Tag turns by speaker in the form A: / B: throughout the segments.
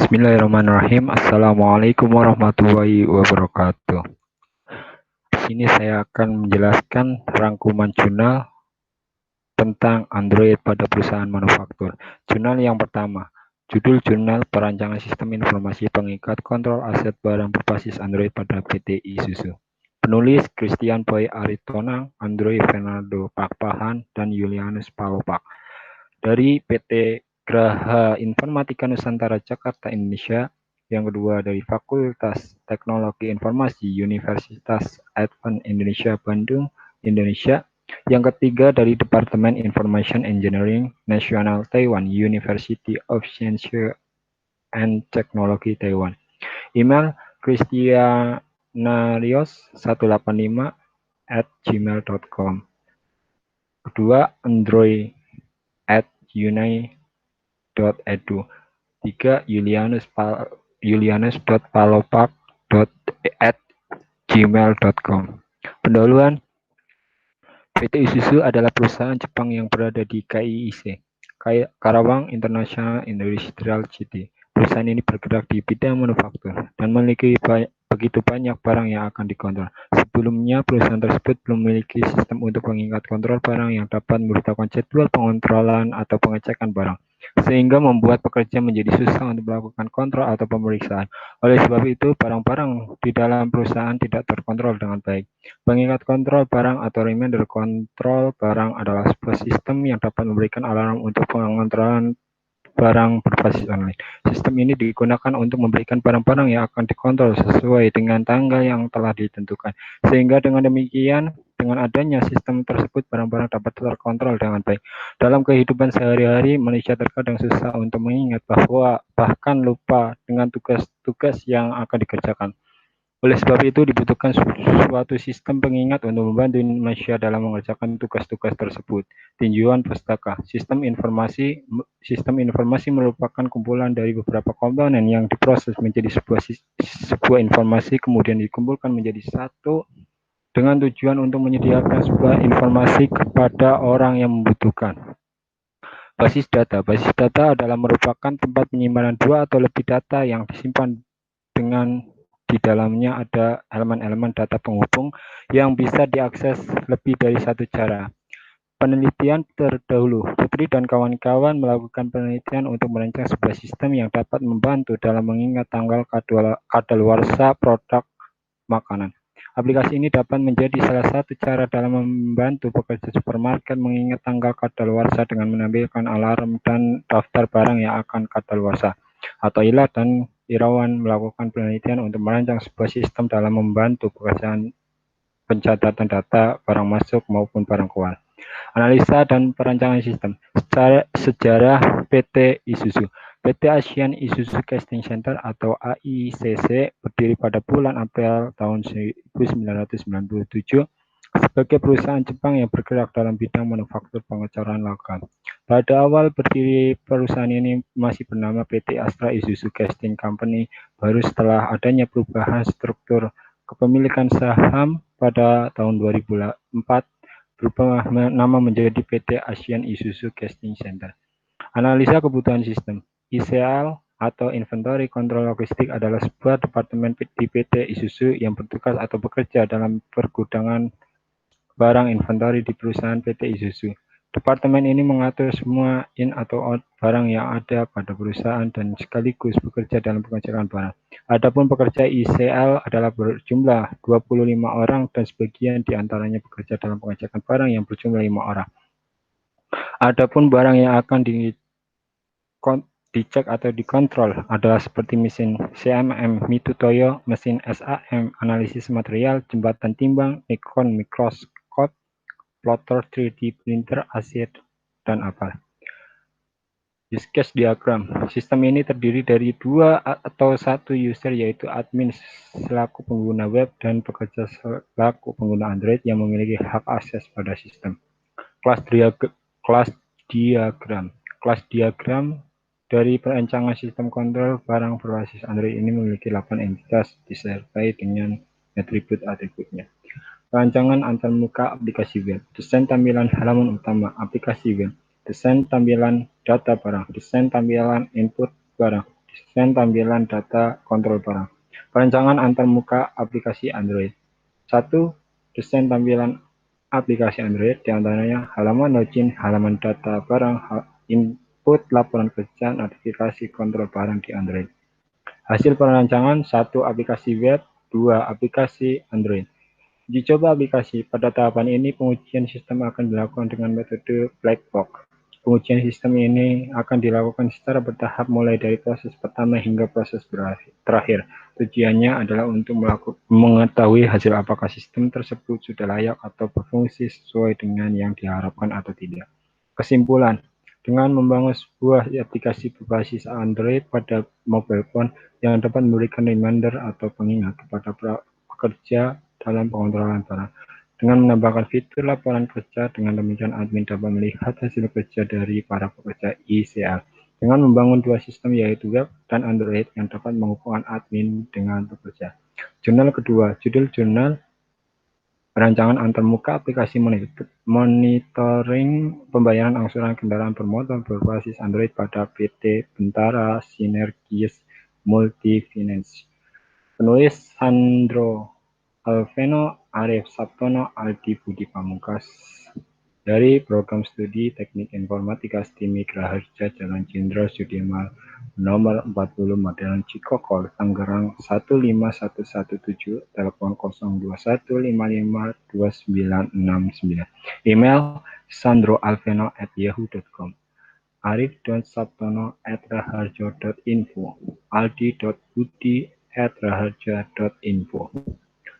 A: Bismillahirrahmanirrahim. Assalamualaikum warahmatullahi wabarakatuh. Di sini saya akan menjelaskan rangkuman jurnal tentang Android pada perusahaan manufaktur. Jurnal yang pertama, judul jurnal perancangan sistem informasi pengikat kontrol aset barang berbasis Android pada PT Isuzu. Penulis Christian Boy Aritonang, Android Fernando Pakpahan, dan Julianus Palopak. Dari PT Graha Informatika Nusantara Jakarta Indonesia. Yang kedua dari Fakultas Teknologi Informasi Universitas Advent Indonesia Bandung Indonesia. Yang ketiga dari Departemen Information Engineering National Taiwan University of Science and Technology Taiwan. Email christianarios185@gmail.com. Kedua android@unai.edu. 3. julianus.palopak@gmail.com. Pendahuluan, PT Isuzu adalah perusahaan Jepang yang berada di KIIC, Karawang International Industrial City. Perusahaan ini bergerak di bidang manufaktur dan memiliki begitu banyak barang yang akan dikontrol. Sebelumnya, perusahaan tersebut belum memiliki sistem untuk mengingat kontrol barang yang dapat memberitahukan jadwal pengontrolan atau pengecekan barang, sehingga membuat pekerja menjadi susah untuk melakukan kontrol atau pemeriksaan. Oleh sebab itu, barang-barang di dalam perusahaan tidak terkontrol dengan baik. Pengingat kontrol barang atau reminder kontrol barang adalah sebuah sistem yang dapat memberikan alarm untuk pengontrolan barang berbasis online. Sistem ini digunakan untuk memberikan barang-barang yang akan dikontrol sesuai dengan tanggal yang telah ditentukan. Sehingga dengan demikian, dengan adanya sistem tersebut, barang-barang dapat terkontrol dengan baik. Dalam kehidupan sehari-hari, manusia terkadang susah untuk mengingat bahkan lupa dengan tugas-tugas yang akan dikerjakan. Oleh sebab itu, dibutuhkan suatu sistem pengingat untuk membantu manusia dalam mengerjakan tugas-tugas tersebut. Tinjauan pustaka. Sistem informasi merupakan kumpulan dari beberapa komponen yang diproses menjadi sebuah informasi, kemudian dikumpulkan menjadi satu dengan tujuan untuk menyediakan sebuah informasi kepada orang yang membutuhkan. Basis data. Basis data adalah merupakan tempat penyimpanan dua atau lebih data yang disimpan dengan di dalamnya ada elemen-elemen data penghubung yang bisa diakses lebih dari satu cara. Penelitian terdahulu, Putri dan kawan-kawan melakukan penelitian untuk merancang sebuah sistem yang dapat membantu dalam mengingat tanggal kadaluarsa produk makanan. Aplikasi ini dapat menjadi salah satu cara dalam membantu pekerja supermarket mengingat tanggal kadaluarsa dengan menampilkan alarm dan daftar barang yang akan kadaluarsa. Atau Ila dan Irawan melakukan penelitian untuk merancang sebuah sistem dalam membantu pekerjaan pencatatan data barang masuk maupun barang keluar. Analisa dan perancangan sistem. Sejarah PT Isuzu. PT Asian Isuzu Casting Center atau AICC berdiri pada bulan April tahun 1997 sebagai perusahaan Jepang yang bergerak dalam bidang manufaktur pengecoran logam. Pada awal berdiri perusahaan ini masih bernama PT Astra Isuzu Casting Company, baru setelah adanya perubahan struktur kepemilikan saham pada tahun 2004 berubah nama menjadi PT Asian Isuzu Casting Center. Analisa kebutuhan sistem. ICL atau Inventory Control Logistik adalah sebuah departemen di PT Isuzu yang bertugas atau bekerja dalam pergudangan barang inventory di perusahaan PT Isuzu. Departemen ini mengatur semua in atau out barang yang ada pada perusahaan dan sekaligus bekerja dalam pengecekan barang. Adapun pekerja ICL adalah berjumlah 25 orang dan sebagian diantaranya bekerja dalam pengecekan barang yang berjumlah 5 orang. Adapun barang yang akan dicek atau dikontrol adalah seperti mesin CMM Mitu Toyo, mesin SAM, analisis material, jembatan timbang, Nikon mikroskop, plotter 3D printer, aset, dan apa. Use case diagram. Sistem ini terdiri dari dua atau satu user, yaitu admin selaku pengguna web dan pekerja selaku pengguna Android yang memiliki hak akses pada sistem. Kelas diagram. Kelas diagram dari perancangan sistem kontrol barang berbasis Android ini memiliki 8 entitas disertai dengan atribut-atributnya. Rancangan antarmuka aplikasi web, desain tampilan halaman utama aplikasi web, desain tampilan data barang, desain tampilan input barang, Desain tampilan data kontrol barang. Perancangan antarmuka aplikasi Android. 1. Desain tampilan aplikasi Android, diantaranya halaman login, halaman data barang, input laporan kerja, notifikasi kontrol barang di Android. Hasil perancangan 1. Aplikasi web, 2. Aplikasi Android. Uji coba aplikasi. Pada tahapan ini, pengujian sistem akan dilakukan dengan metode black box. Pengujian sistem ini akan dilakukan secara bertahap mulai dari proses pertama hingga proses terakhir. Tujuannya adalah untuk mengetahui hasil apakah sistem tersebut sudah layak atau berfungsi sesuai dengan yang diharapkan atau tidak. Kesimpulan, dengan membangun sebuah aplikasi berbasis Android pada mobile phone yang dapat memberikan reminder atau pengingat kepada pekerja dalam pengontrolan barang. Dengan menambahkan fitur laporan kerja, dengan demikian admin dapat melihat hasil kerja dari para pekerja ICL. Dengan membangun dua sistem yaitu web dan Android yang dapat menghubungkan admin dengan pekerja. Jurnal kedua, judul jurnal perancangan antarmuka aplikasi monitoring pembayaran angsuran kendaraan bermotor berbasis Android pada PT Bentara Sinergis Multifinance. Penulis Sandro Alveno, Arif Sabtono, Aldi Budi Pamungkas dari Program Studi Teknik Informatika STIMI Graharja Jalan Jenderal Sudirman nomor 40 Modern Cikokol, Tangerang 15117, telepon 021552969. Email sandroalveno@yahoo.com, arif.sabtono@raharjo.info, aldi.budi@raharja.info.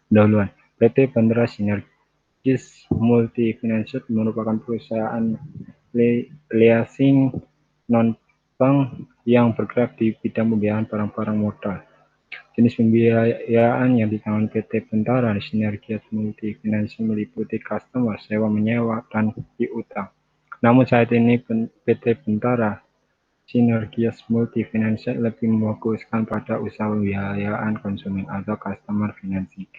A: Pendahuluan, PT Bentara Sinergis Multifinance merupakan perusahaan leasing non-bank yang bergerak di bidang pembiayaan barang-barang modal. Jenis pembiayaan yang ditangani PT Bentara Sinergis Multifinance meliputi customer, sewa menyewa, dan piutang. Namun saat ini PT Bentara Sinergis Multifinance lebih memfokuskan pada usaha pembiayaan konsumen atau customer financing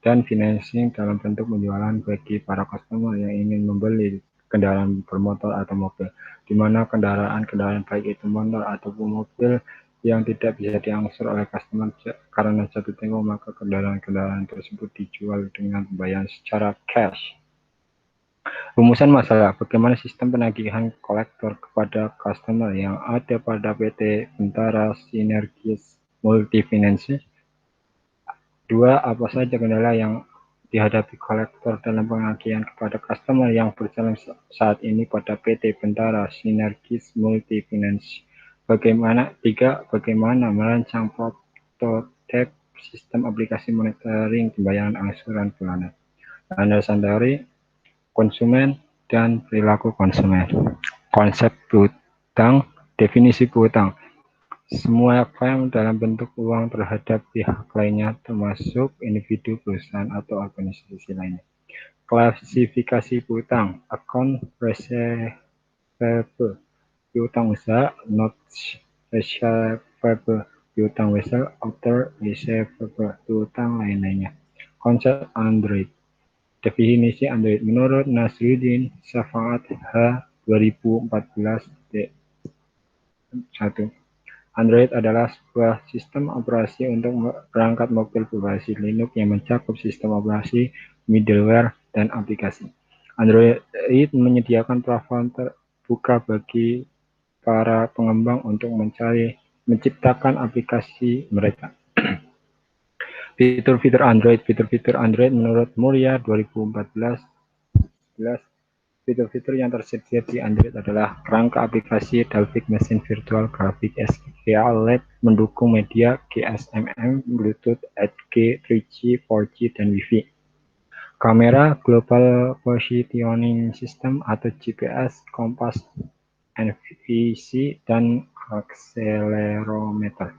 A: dan financing dalam bentuk penjualan bagi para customer yang ingin membeli kendaraan bermotor atau mobil, di mana kendaraan baik itu motor ataupun mobil yang tidak bisa diangsur oleh customer karena jatuh tempo, maka kendaraan tersebut dijual dengan pembayaran secara cash. Rumusan masalah, bagaimana sistem penagihan kolektor kepada customer yang ada pada PT Bentara Sinergis Multifinance. 2. Apa saja kendala yang dihadapi kolektor dalam penagihan kepada customer yang berjalan saat ini pada PT Bentara Sinergis Multifinance. 3. Bagaimana merancang prototipe sistem aplikasi monitoring pembayaran angsuran bulanan. Landasan teori konsumen dan perilaku konsumen. Konsep piutang, definisi piutang. Semua klaim dalam bentuk uang terhadap pihak lainnya, termasuk individu, perusahaan, atau organisasi lainnya. Klasifikasi piutang, account receivable, piutang usaha, notes receivable, piutang wesel, other receivable, piutang lain-lainnya. Konsep Android. Definisi Android menurut Nasruddin Syafaat H. 2014 D1. Android adalah sebuah sistem operasi untuk perangkat mobil berbasis Linux yang mencakup sistem operasi, middleware, dan aplikasi. Android menyediakan platform terbuka bagi para pengembang untuk menciptakan aplikasi mereka. Fitur-fitur Android. Fitur-fitur Android menurut Muria 2014. Fitur-fitur yang tersedia di Android adalah kerangka aplikasi Dalvik Machine Virtual Graphic SQLite, mendukung media GSM, Bluetooth, 8G, 3G, 4G, dan Wi-Fi. Kamera Global Positioning System atau GPS, kompas, NVC, dan akselerometer.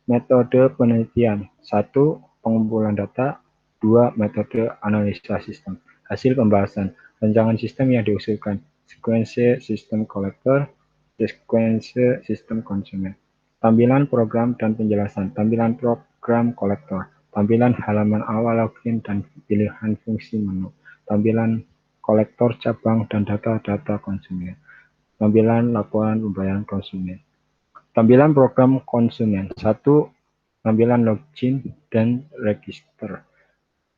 A: Metode penelitian. 1. Pengumpulan data. 2. Metode analisa sistem. Hasil pembahasan. Rancangan sistem yang diusulkan. Sekuensi sistem kolektor. Sekuensi sistem konsumen. Tampilan program dan penjelasan. Tampilan program kolektor. Tampilan halaman awal login dan pilihan fungsi menu. Tampilan kolektor cabang dan data-data konsumen. Tampilan laporan pembayaran konsumen. Tampilan program konsumen. 1. Tampilan login dan register.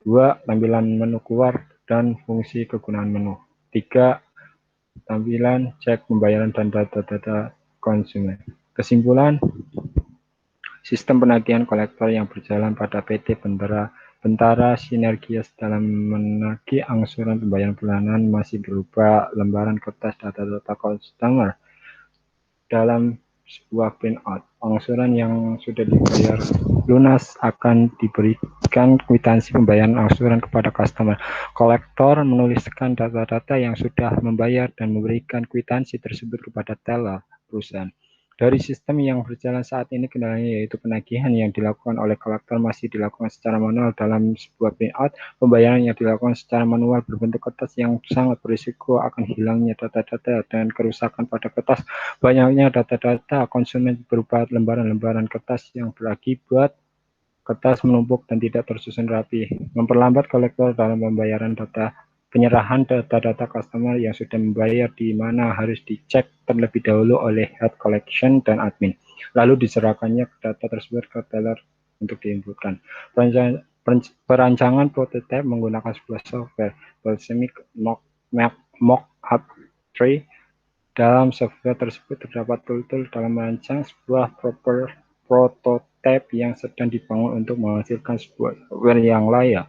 A: 2. Tampilan menu keluar dan fungsi kegunaan menu. 3. Tampilan cek pembayaran dan data-data konsumen. Kesimpulan, sistem penagihan kolektor yang berjalan pada PT Bentara Sinergias dalam menagih angsuran pembayaran bulanan masih berupa lembaran kertas data-data customer dalam sebuah printout. Angsuran yang sudah dibayar lunas akan diberikan kwitansi pembayaran angsuran kepada customer. Kolektor menuliskan data-data yang sudah membayar dan memberikan kwitansi tersebut kepada teller perusahaan. Dari sistem yang berjalan saat ini, kendalanya yaitu penagihan yang dilakukan oleh kolektor masih dilakukan secara manual dalam sebuah printout. Pembayaran yang dilakukan secara manual berbentuk kertas yang sangat berisiko akan hilangnya data-data dan kerusakan pada kertas. Banyaknya data-data konsumen berupa lembaran-lembaran kertas yang berakibat kertas menumpuk dan tidak tersusun rapi, memperlambat kolektor dalam pembayaran data. Penyerahan data-data customer yang sudah membayar di mana harus dicek terlebih dahulu oleh head collection dan admin, lalu diserahkannya data tersebut ke teller untuk diinputkan. Perancangan prototipe menggunakan sebuah software Balsamiq Mockup 3. Dalam software tersebut terdapat tool-tool dalam merancang sebuah prototipe yang sedang dibangun untuk menghasilkan sebuah software yang layak.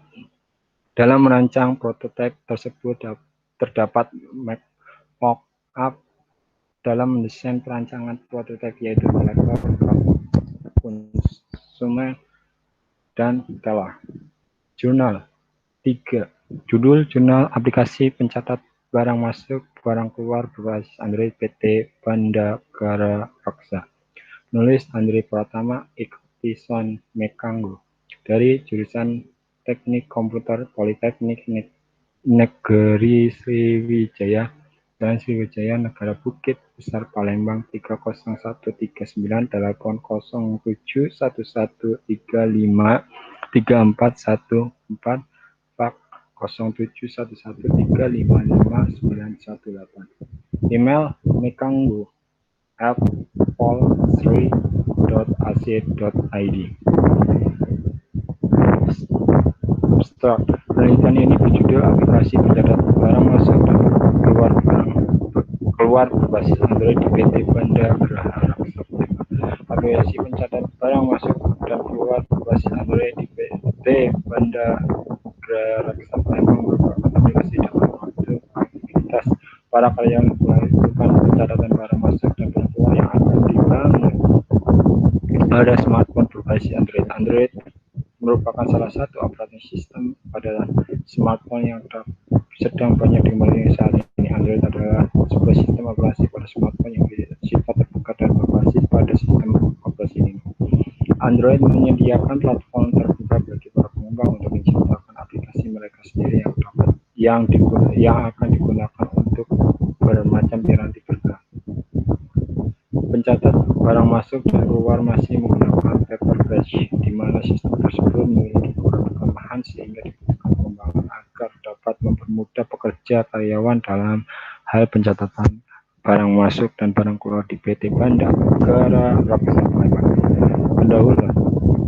A: Dalam merancang prototipe tersebut terdapat mockup dalam mendesain perancangan prototipe, yaitu kolektor, konsumen, dan teller. Jurnal. 3. Judul jurnal aplikasi pencatat barang masuk, barang keluar berbasis Android PT Bandagara Raksa. Penulis Andri Pratama Ikhtisan Mekanggo dari jurusan Teknik Komputer Politeknik Negeri Sriwijaya dan Sriwijaya Negara Bukit Besar Palembang 30139 telepon 0711353414 fax 0711355918. Email mekanggo@pol3.ac.id. Abstrak. Penelitian ini berjudul aplikasi pencatat barang masuk dan keluar berbasis Android di PT Bandagara Raksa. Aplikasi pencatat barang masuk dan keluar berbasis Android di PT Bandagara Raksa Palembang merupakan aplikasi dalam waktu aktivitas para karyawan melakukan pencatatan barang masuk dan barang keluar yang akan dibangun pada smartphone berbasis Android. Android merupakan salah satu operating system pada smartphone yang sedang banyak dikembangkan saat ini. Android adalah sebuah sistem operasi pada smartphone yang bersifat terbuka dan berbasis pada sistem operasi ini. Android menyediakan platform terbuka bagi para pengembang untuk menciptakan aplikasi mereka sendiri yang akan digunakan untuk bermacam piranti bergerak. Pencatat barang masuk dan keluar masih menggunakan paper batch, di mana sistem tersebut memiliki beberapa kelemahan sehingga dibutuhkan pengembangan agar dapat mempermudah pekerja karyawan dalam hal pencatatan barang masuk dan barang keluar di PT Bandagara Raksa Palembang. Pendahuluan.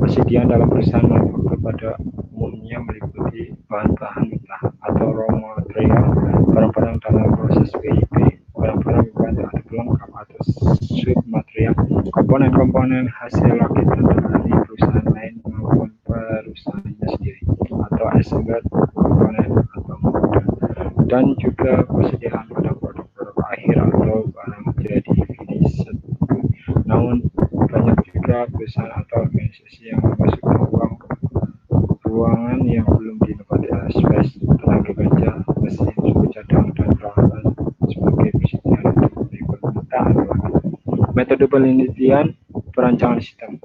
A: Persediaan dalam perusahaan manufaktur pada umumnya meliputi bahan-bahan mentah atau raw material, barang-barang dalam proses WIP, barang-barang berbahan atau pelengkap atau submaterial, komponen-komponen hasil rakitan dari perusahaan lain maupun perusahaannya sendiri, atau assembled komponen atau modul, dan juga persediaan pada produk-produk akhir atau barang jadi finished. Namun banyak juga perusahaan atau organisasi yang memasukkan uang ruangan yang belum ditempati space, tenaga kerja, mesin, suku cadang, dan peralatan sebagai persediaan untuk permintaan ruangan. Metode penelitian perancangan sistem.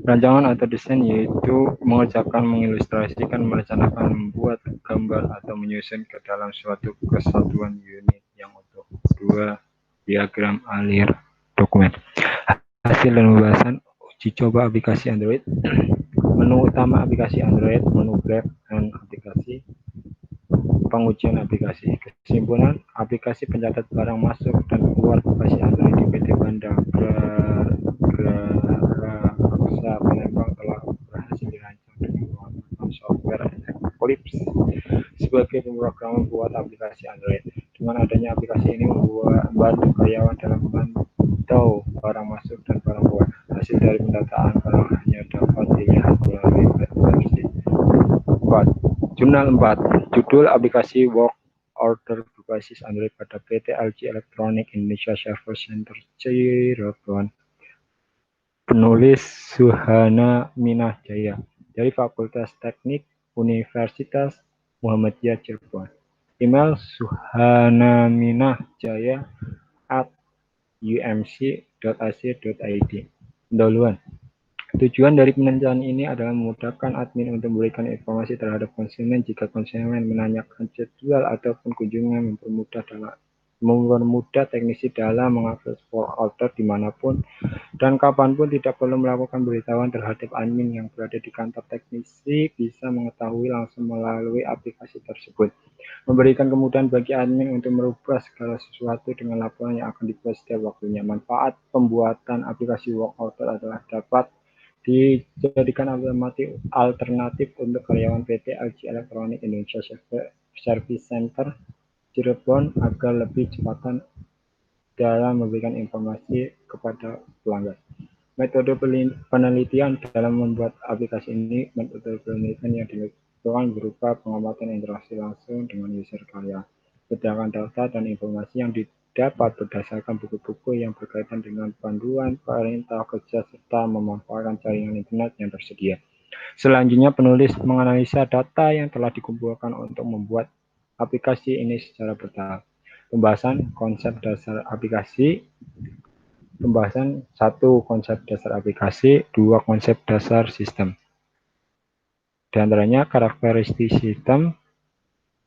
A: Perancangan atau desain yaitu mengerjakan, mengilustrasikan, merencanakan, membuat gambar atau menyusun ke dalam suatu kesatuan unit yang utuh. 2. Diagram alir dokumen. Hasil dan pembahasan uji coba aplikasi Android. Menu utama aplikasi Android, menu back-end aplikasi, pengujian aplikasi. Kesimpulan, aplikasi pencatat barang masuk dan keluar berbasis Android di PT Banda Aksa Palembang telah berhasil dirancang dengan menggunakan software Eclipse sebagai pemrograman buat aplikasi Android. Dengan adanya aplikasi ini membantu karyawan dalam memantau barang masuk dan barang keluar. Hasil dari pendataan barang hanya dapat dilihat melalui website. 4. Jurnal 4. Judul aplikasi Work Order berbasis Android pada PT LG Electronics Indonesia Service Center Cirebon. Penulis Suhana Minah Jaya dari Fakultas Teknik Universitas Muhammadiyah Cirebon. Email suhanaminahjaya@umc.ac.id. Pendahuluan. Tujuan dari penelitian ini adalah memudahkan admin untuk memberikan informasi terhadap konsumen jika konsumen menanyakan jadwal ataupun kunjungan, mempermudah teknisi dalam mengakses work order dimanapun dan kapanpun, tidak perlu melakukan pemberitahuan terhadap admin yang berada di kantor. Teknisi bisa mengetahui langsung melalui aplikasi tersebut, memberikan kemudahan bagi admin untuk merubah segala sesuatu dengan laporan yang akan dibuat setiap waktunya. Manfaat pembuatan aplikasi work order adalah dapat dijadikan alternatif untuk karyawan PT LG Electronics Indonesia Service Center Cirebon agar lebih cepat dalam memberikan informasi kepada pelanggan. Metode penelitian dalam membuat aplikasi ini, metode penelitian yang dilakukan berupa pengamatan interaksi langsung dengan user karya, berdasarkan data dan informasi yang didapat berdasarkan buku-buku yang berkaitan dengan panduan perintah kerja serta memanfaatkan jaringan internet yang tersedia. Selanjutnya, penulis menganalisa data yang telah dikumpulkan untuk membuat aplikasi ini secara bertahap. Pembahasan konsep dasar aplikasi. Pembahasan 1. Konsep dasar aplikasi. 2. Konsep dasar sistem. Di antaranya karakteristik sistem,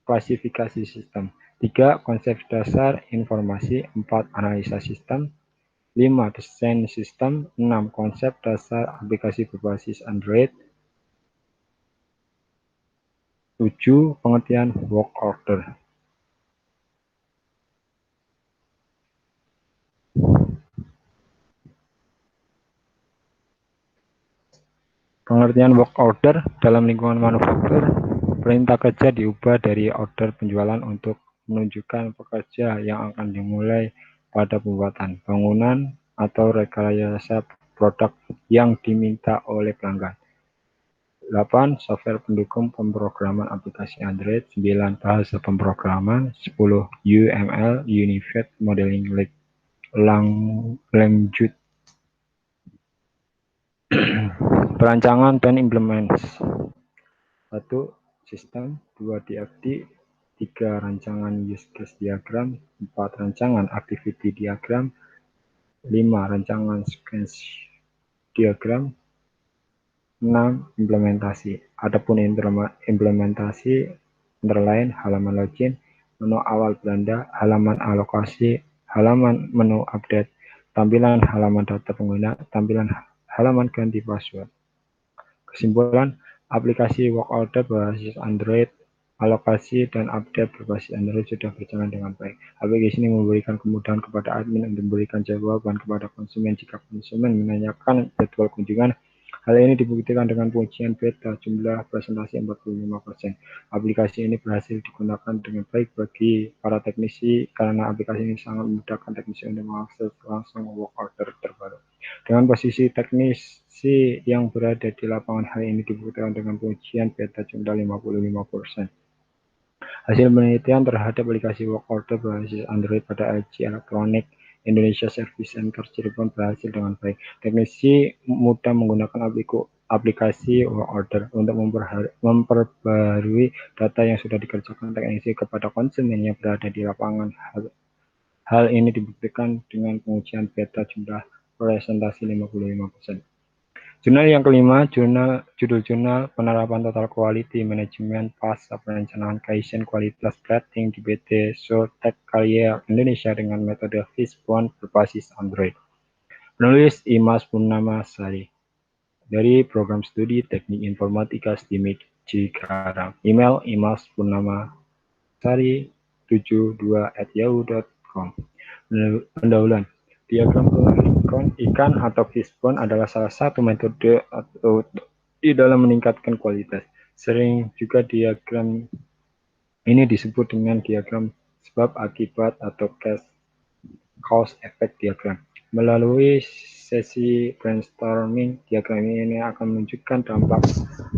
A: klasifikasi sistem. 3. Konsep dasar informasi. 4. Analisa sistem. 5. Desain sistem. 6. Konsep dasar aplikasi berbasis Android. 7. Pengertian work order. Pengertian work order dalam lingkungan manufaktur, perintah kerja diubah dari order penjualan untuk menunjukkan pekerja yang akan dimulai pada pembuatan, bangunan, atau rekayasa produk yang diminta oleh pelanggan. 8. Software pendukung pemrograman aplikasi Android. 9. Bahasa pemrograman. 10. UML Unified Modeling Language. Perancangan dan implementasi. 1. Sistem. 2. DFD. 3. Rancangan use case diagram. 4. Rancangan activity diagram. 5. Rancangan sequence diagram. 6. Implementasi. Adapun implementasi antara lain halaman login, menu awal beranda, halaman alokasi, halaman menu update, tampilan halaman data pengguna, tampilan halaman ganti password. Kesimpulan, aplikasi work order berbasis Android, alokasi dan update berbasis Android sudah berjalan dengan baik. Aplikasi ini memberikan kemudahan kepada admin untuk memberikan jawaban kepada konsumen jika konsumen menanyakan jadwal kunjungan. Hal ini dibuktikan dengan pengujian beta jumlah presentasi 45%. Aplikasi ini berhasil digunakan dengan baik bagi para teknisi karena aplikasi ini sangat memudahkan teknisi untuk mengakses langsung work order terbaru. Dengan posisi teknisi yang berada di lapangan, hal ini dibuktikan dengan pengujian beta jumlah 55%. Hasil penelitian terhadap aplikasi work order berbasis Android pada LG Electronics Indonesia Service Center Cirebon berhasil dengan baik. Teknisi mudah menggunakan aplikasi work order untuk memperbarui data yang sudah dikerjakan teknisi kepada konsumen yang berada di lapangan. Hal ini dibuktikan dengan pengujian beta jumlah presentasi 55%. Jurnal yang kelima, judul jurnal penerapan total quality management pasca perencanaan Kaizen kualitas plating di PT Soltech Karya Indonesia dengan metode Fishbone berbasis Android. Penulis Imas Purnamasari dari Program Studi Teknik Informatika STIMIK Cikarang. Email imaspurnamasari Sari72@yahoo.com. Pendahuluan. Diagram ikan atau fishbone adalah salah satu metode atau di dalam meningkatkan kualitas. Sering juga diagram ini disebut dengan diagram sebab akibat atau cause effect diagram. Melalui sesi brainstorming, diagram ini akan menunjukkan dampak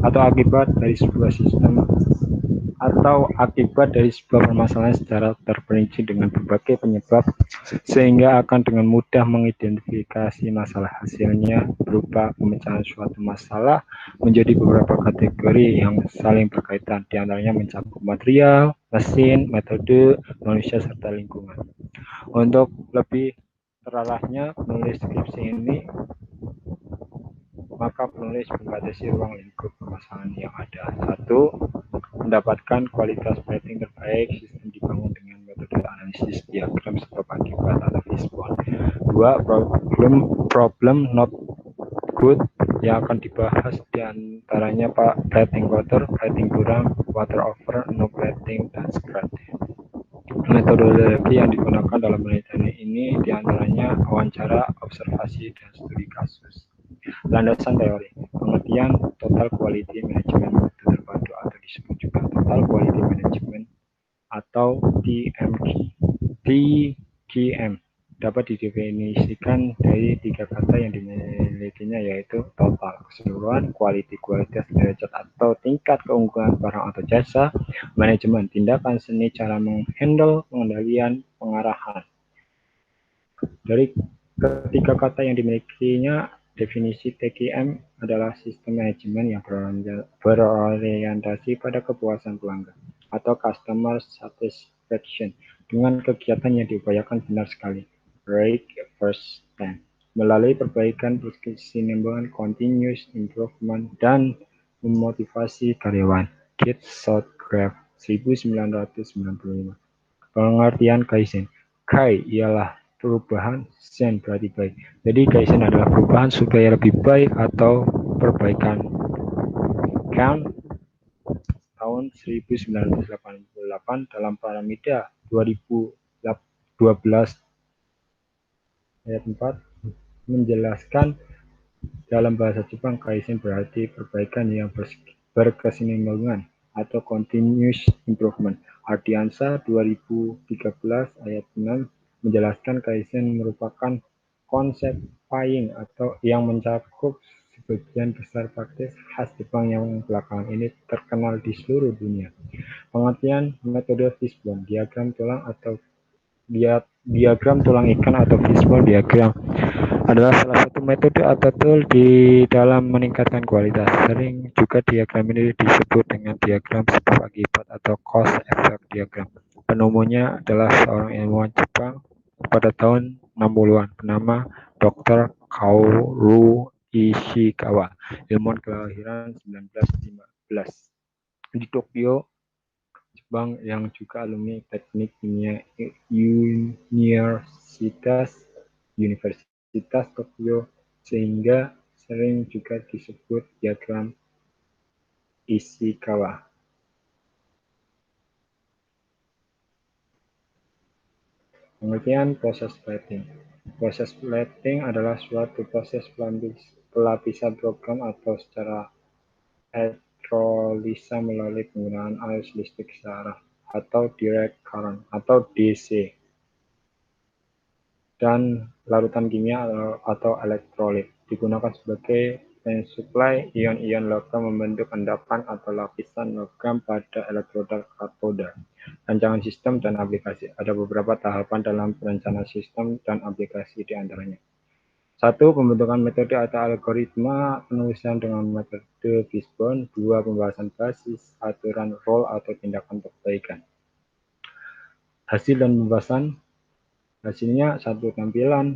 A: atau akibat dari sebuah sistem atau akibat dari sebuah permasalahan secara terperinci dengan berbagai penyebab, sehingga akan dengan mudah mengidentifikasi masalah. Hasilnya berupa pemecahan suatu masalah menjadi beberapa kategori yang saling berkaitan, diantaranya mencakup material, mesin, metode, manusia, serta lingkungan. Untuk lebih terarahnya penulis skripsi ini, maka penulis membatasi ruang lingkup permasalahan yang ada. 1. Mendapatkan kualitas rating terbaik, sistem dibangun dengan metode analisis diagram sebab akibat atau fishbone. 2. Problem not good yang akan dibahas diantaranya plating water, plating kurang, water over, no plating, dan scratch. Metodologi yang digunakan dalam penelitian ini diantaranya wawancara, observasi, dan studi kasus. Landasan teori, pengertian total quality management metode terpadu atau disebut juga total quality management atau TQM dapat didefinisikan dari 3 kata yang dimilikinya, yaitu total, keseluruhan, quality, kualitas, derajat atau tingkat keunggulan barang atau jasa, manajemen, tindakan seni, cara menghandle, pengendalian, pengarahan. Dari ketiga kata yang dimilikinya, definisi TQM adalah sistem manajemen yang berorientasi pada kepuasan pelanggan atau customer satisfaction dengan kegiatan yang diupayakan benar sekali, break first time, melalui perbaikan berkesinambungan, continuous improvement, dan memotivasi karyawan. Keith Shortgrave, 1995. Pengertian Kaizen. Kai ialah perubahan, Zen berarti baik. Jadi Kaizen adalah perubahan supaya lebih baik atau perbaikan. Kan tahun 1988 dalam Paramida 2012 ayat 4 menjelaskan dalam bahasa Jepang, Kaizen berarti perbaikan yang berkesinambungan atau continuous improvement. Ardiansa 2013 ayat 6 menjelaskan Kaizen merupakan konsep paying atau yang mencakup sebagian besar praktis khas Jepang yang belakangan ini terkenal di seluruh dunia. Pengertian metode fishbone, diagram tulang atau diagram tulang ikan atau fishbone diagram adalah salah satu metode atau tool di dalam meningkatkan kualitas. Sering juga diagram ini disebut dengan diagram sebab akibat atau cause effect diagram. Penemunya adalah seorang ilmuwan Jepang pada tahun 60-an bernama Dr. Kaoru Ishikawa, ilmuwan kelahiran 1915 di Tokyo, Jepang, yang juga alumni teknik kimia Universitas Tokyo, sehingga sering juga disebut diagram Ishikawa. Pengertian proses plating. Proses plating adalah suatu proses pelapisan program atau secara elektrolisa melalui penggunaan arus listrik searah atau direct current atau DC dan larutan kimia atau elektrolit. Digunakan sebagai mensuplai ion-ion logam membentuk endapan atau lapisan logam pada elektroda katoda. Rancangan sistem dan aplikasi. Ada beberapa tahapan dalam perencanaan sistem dan aplikasi di antaranya. 1. Pembentukan metode atau algoritma penulisan dengan metode fishbone. 2. Pembahasan basis, aturan, role atau tindakan perbaikan. Hasil dan pembahasan. Hasilnya 1. Tampilan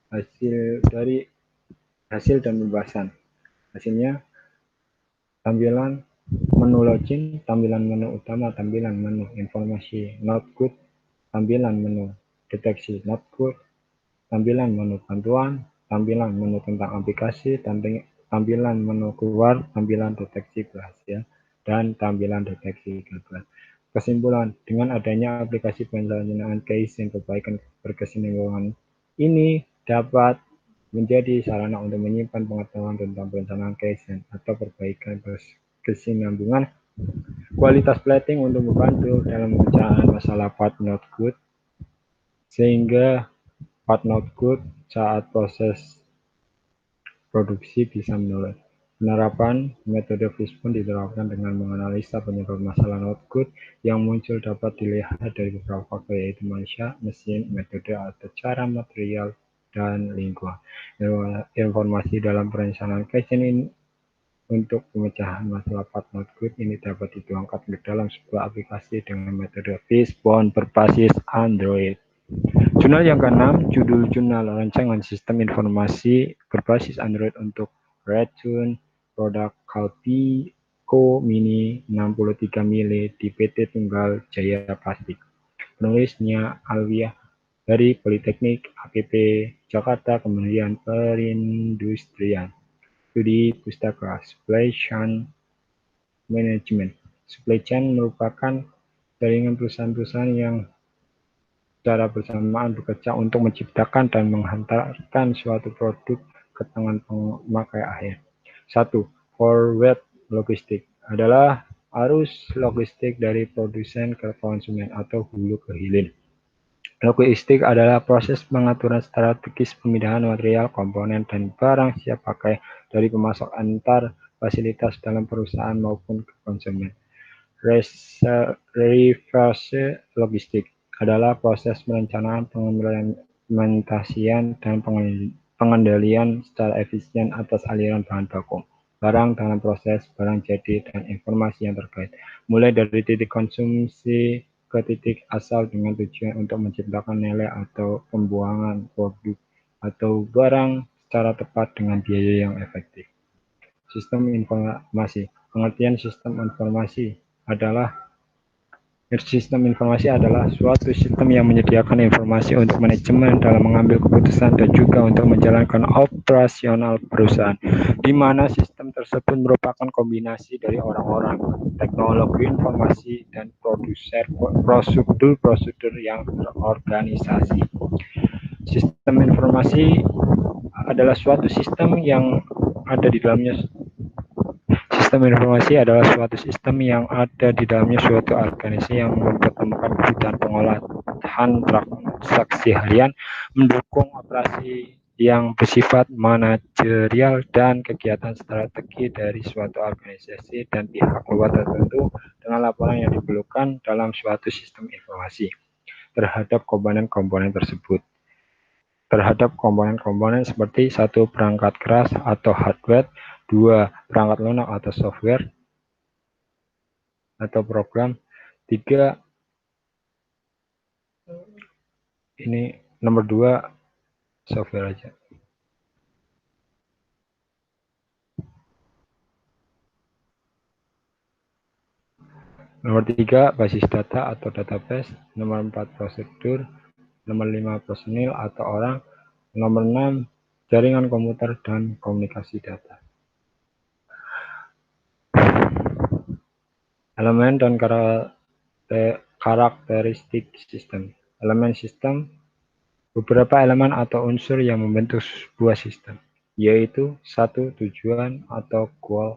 A: hasil dari hasil dan pembahasan. Hasilnya tampilan menu login, tampilan menu utama, tampilan menu informasi not good, tampilan menu deteksi not good, tampilan menu bantuan, tampilan menu tentang aplikasi, tampilan menu keluar, tampilan deteksi berhasil, dan tampilan deteksi gagal. Kesimpulan, dengan adanya aplikasi penyalahgunaan KISEN, perbaikan berkesinambungan ini dapat menjadi sarana untuk menyimpan pengetahuan tentang perencanaan KISEN atau perbaikan berkesinambungan kualitas plating untuk membantu dalam pemecahan masalah part not good, sehingga part not good saat proses produksi bisa menurun. Penerapan metode Fishbone diterapkan dengan menganalisa penyebab masalah not good yang muncul dapat dilihat dari beberapa faktor, yaitu manusia, mesin, metode atau cara material, dan lingkungan. Informasi dalam perencanaan Kaizen untuk pemecahan masalah part not good ini dapat dituangkan ke dalam sebuah aplikasi dengan metode Fishbone berbasis Android. Jurnal yang keenam, judul jurnal rancangan sistem informasi berbasis Android untuk racun produk Calpico Mini 63 mili di PT Tunggal Jaya Plastik. Penulisnya Alwiah dari Politeknik APP Jakarta, Kementerian Perindustrian. Studi Pustaka Supply Chain Management. Supply chain merupakan jaringan perusahaan-perusahaan yang secara bersamaan bekerja untuk menciptakan dan menghantarkan suatu produk ke tangan pemakai akhir. 1. Forward logistik adalah arus logistik dari produsen ke konsumen atau hulu ke hilir. Logistik adalah proses pengaturan strategis pemindahan material, komponen, dan barang siap pakai dari pemasok antar fasilitas dalam perusahaan maupun ke konsumen. Reverse logistik adalah proses perencanaan, pengimplementasian, dan pengendalian secara efisien atas aliran bahan baku, barang dalam proses, barang jadi, dan informasi yang terkait, mulai dari titik konsumsi ke titik asal dengan tujuan untuk menciptakan nilai atau pembuangan produk atau barang secara tepat dengan biaya yang efektif. Sistem informasi. Pengertian sistem informasi adalah suatu sistem yang menyediakan informasi untuk manajemen dalam mengambil keputusan dan juga untuk menjalankan operasional perusahaan, di mana sistem tersebut merupakan kombinasi dari orang-orang, teknologi informasi, dan prosedur-prosedur yang terorganisasi. Sistem informasi adalah suatu sistem yang ada di dalamnya Sistem informasi adalah suatu sistem yang ada di dalamnya suatu organisasi yang mempertemukan kebutuhan pengolahan transaksi harian, mendukung operasi yang bersifat manajerial dan kegiatan strategi dari suatu organisasi dan pihak luar tertentu dengan laporan yang diperlukan dalam suatu sistem informasi terhadap komponen-komponen tersebut. Terhadap komponen-komponen seperti 1. Perangkat keras atau hardware, 2. Perangkat lunak atau software atau program, 3. Ini nomor 2 software aja. Nomor 3 basis data atau database, nomor 4 prosedur, nomor 5 personil atau orang, nomor 6 jaringan komputer dan komunikasi data. Elemen dan karakteristik sistem. Elemen sistem, beberapa elemen atau unsur yang membentuk sebuah sistem, yaitu 1. Tujuan atau goal,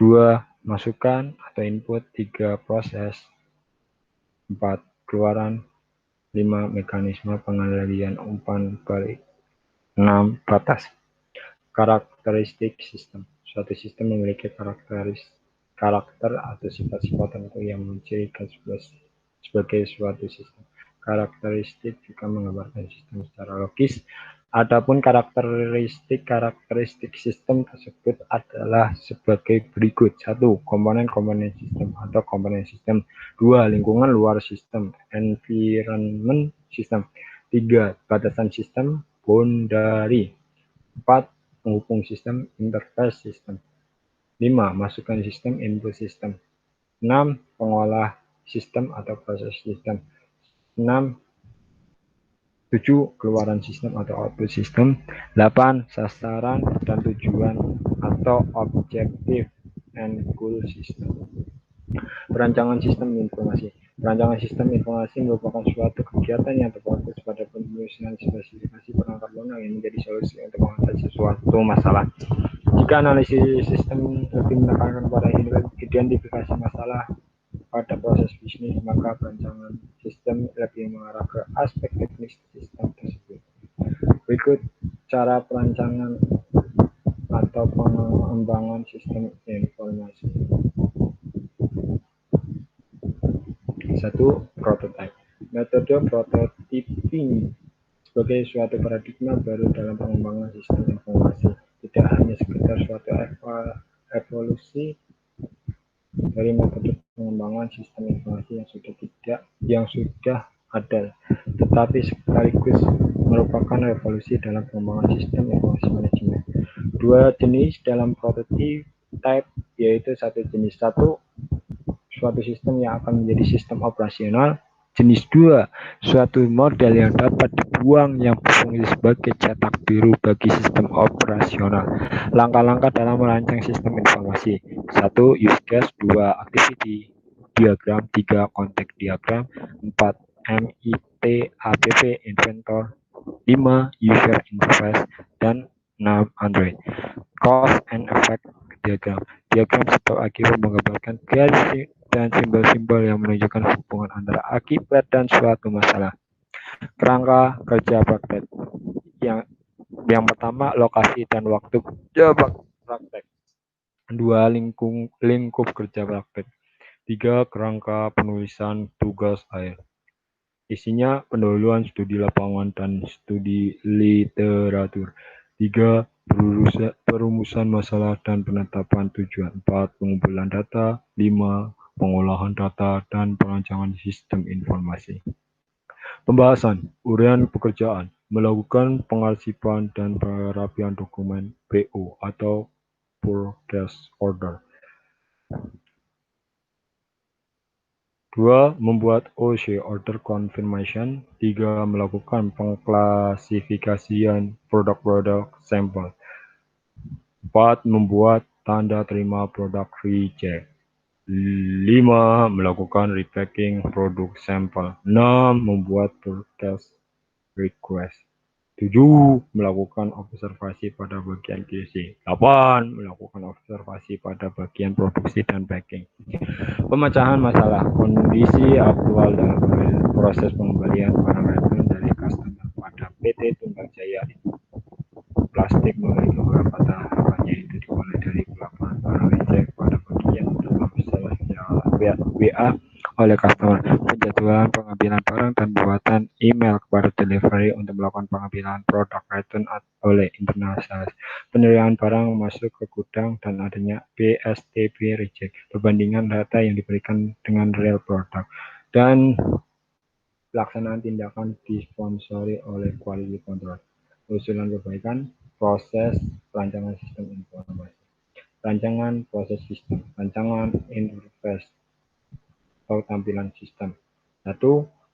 A: 2. Masukan atau input, 3. Proses, 4. Keluaran, 5. Mekanisme pengendalian umpan balik, 6. Batas. Karakteristik sistem. Suatu sistem memiliki karakter atau sifat-sifat tertentu yang mencirikan sebagai suatu sistem. Karakteristik juga menggambarkan sistem secara logis. Adapun karakteristik sistem tersebut adalah sebagai berikut. 1. Komponen-komponen sistem atau komponen sistem. 2. Lingkungan luar sistem, environment system. 3. Batasan sistem, boundary. 4. Penghubung sistem, interface sistem. 5. Masukan sistem, input sistem. 6. Pengolah sistem atau proses sistem. 6. 7. Keluaran sistem atau output sistem. 8. Sasaran dan tujuan atau objektif. and cool system. Perancangan sistem informasi. Perancangan sistem informasi merupakan suatu kegiatan yang terfokus pada penyusunan spesifikasi perangkat lunak yang menjadi solusi untuk mengatasi suatu masalah. Jika analisis sistem lebih menekankan pada identifikasi masalah pada proses bisnis, maka perancangan sistem lebih mengarah ke aspek teknis sistem tersebut. Berikut cara perancangan atau pengembangan sistem informasi. 1. Prototype. Metode prototyping sebagai suatu paradigma baru dalam pengembangan sistem informasi, tidak hanya sekedar suatu evolusi dari metode pengembangan sistem informasi yang sudah ada, tetapi sekaligus merupakan revolusi dalam pengembangan sistem informasi manajemen. Dua jenis dalam prototype, yaitu suatu sistem yang akan menjadi sistem operasional. Jenis 2, suatu model yang dapat dibuang yang berfungsi sebagai cetak biru bagi sistem operasional. Langkah-langkah dalam merancang sistem informasi. 1. Use case. 2. Activity diagram. 3. Context diagram. 4. MIT APP inventor. 5. User interface. Dan 6. Android. Cause and effect diagram. Diagram atau akibat menggambarkan garis dan simbol-simbol yang menunjukkan hubungan antara akibat dan suatu masalah. Kerangka kerja praktek. Yang pertama, lokasi dan waktu kerja praktek. 2. Lingkup kerja praktek. 3. Kerangka penulisan tugas akhir. Isinya pendahuluan, studi lapangan, dan studi literatur. 3. Perumusan masalah dan penetapan tujuan. 4. Pengumpulan data. 5. Pengolahan data dan perancangan sistem informasi. Pembahasan, uraian pekerjaan, melakukan pengarsipan dan perapian dokumen PO atau Purchase Order. 2. Membuat OC, Order Confirmation. 3. Melakukan pengklasifikasian produk-produk sampel. 4. Membuat tanda terima produk reject. 5. Melakukan repacking produk sampel. 6. Membuat purchase request. 7. Melakukan observasi pada bagian QC. 8. Melakukan observasi pada bagian produksi dan packing. Pemecahan masalah. Kondisi aktual dalam proses pengembalian barang return dari customer pada PT Tunggal Jaya Plastik melalui beberapa tahapan, yaitu dimulai dari pelaporan barang reject pada bagian dalam masalah WA oleh customer, penjadwalan pengambilan barang dan buatan email kepada delivery untuk melakukan pengambilan produk return oleh internal sales, penerimaan barang masuk ke gudang dan adanya BSTB reject, perbandingan data yang diberikan dengan real product, dan pelaksanaan tindakan disponsori oleh quality control. Usulan perbaikan proses perancangan sistem informasi. Rancangan proses sistem, rancangan interface atau tampilan sistem. 1.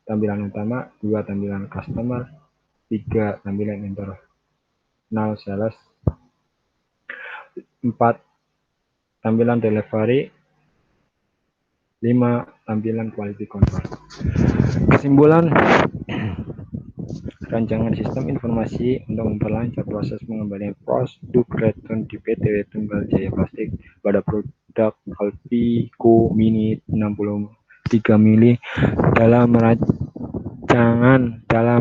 A: Tampilan utama. 2. Tampilan customer. 3. Tampilan internal sales. 4. Tampilan delivery. 5. Tampilan quality control. Kesimpulan, rancangan sistem informasi untuk memperlancar proses pengembalian produk return di PT Tunggal Jaya Plastik pada produk Alpico Mini 63 mili dalam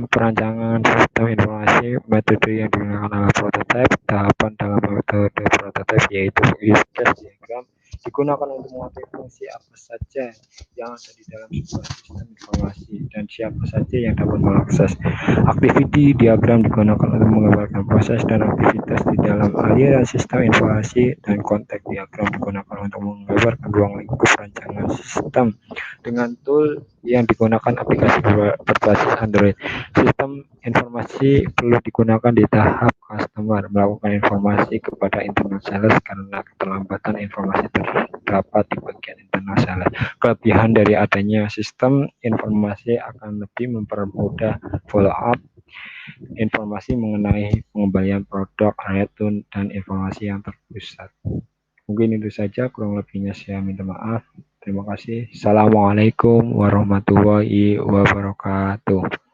A: perancangan sistem informasi. Metode yang digunakan adalah prototype. Tahapan dalam metode prototype yaitu use case diagram, digunakan untuk mengetahui fungsi apa saja yang ada di dalam sebuah sistem informasi dan siapa saja yang dapat mengakses. Activity diagram digunakan untuk menggambarkan proses dan aktivitas di dalam aliran sistem informasi, dan konteks diagram digunakan untuk menggambarkan ruang lingkup rancangan sistem dengan tool yang digunakan aplikasi berbasis Android. Sistem informasi perlu digunakan di tahap customer, melakukan informasi kepada internal sales karena keterlambatan informasi terdapat di bagian internal sales. Kelebihan dari adanya sistem informasi akan lebih mempermudah follow up informasi mengenai pengembalian produk return dan informasi yang terpusat. Mungkin itu saja, kurang lebihnya saya minta maaf. Terima kasih. Assalamualaikum warahmatullahi wabarakatuh.